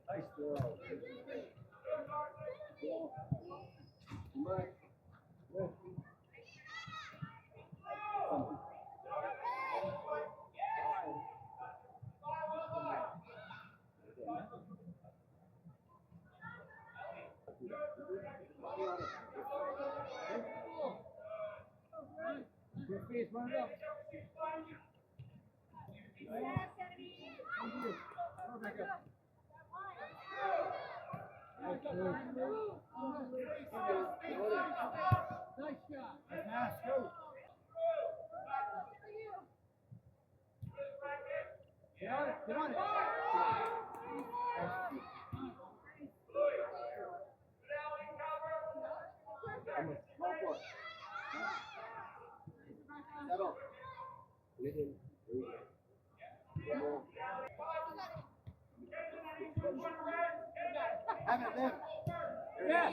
Nice throw. Your face, run it up. Nice shot. Pass, go. Get on it, get on it. Settle. Have it, Liv. Yes.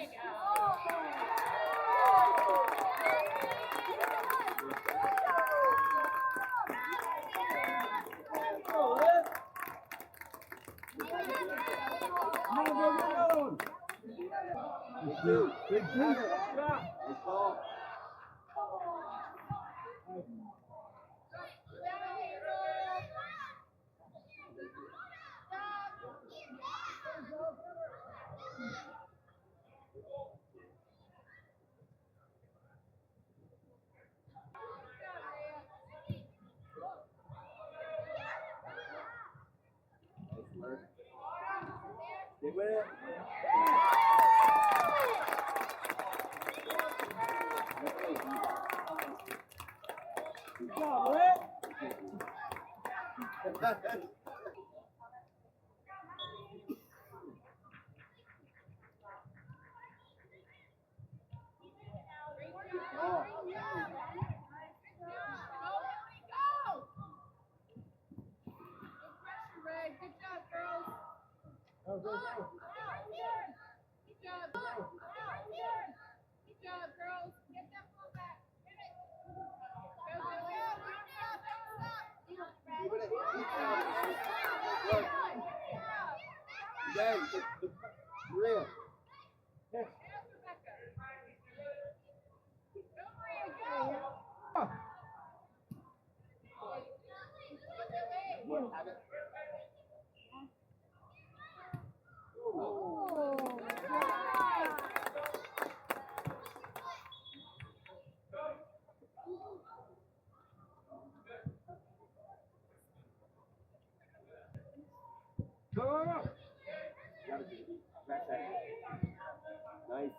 Big two. Nice ball. Stay with it. Good job, Rick. Go, go, go. Good job. Good job, girls. Get that ball back. Get it. Go, go, go. Real. Yes. Go, Maria, go. Have it. Go, go, go. Nice.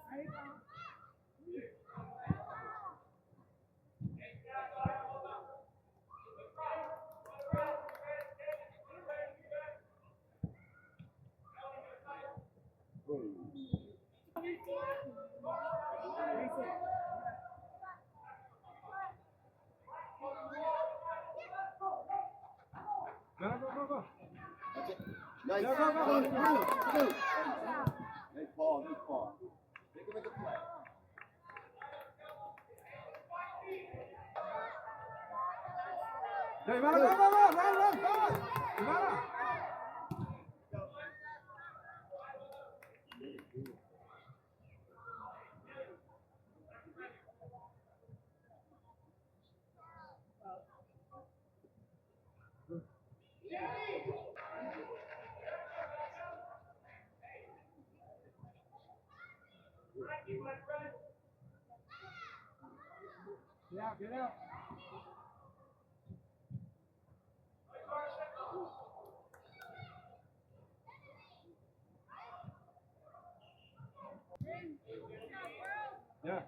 Go, go, go. That's it. Nice. Go, go, go. Nice ball, nice ball. Make him make a play. Go, Ivana, go, go, go. Run, go. Ivana. Get out, get out. Yeah.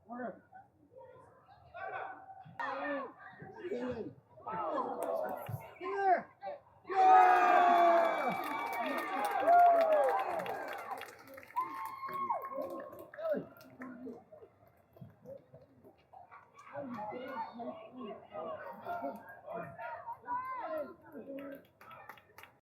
Order. Here. Yeah! Good.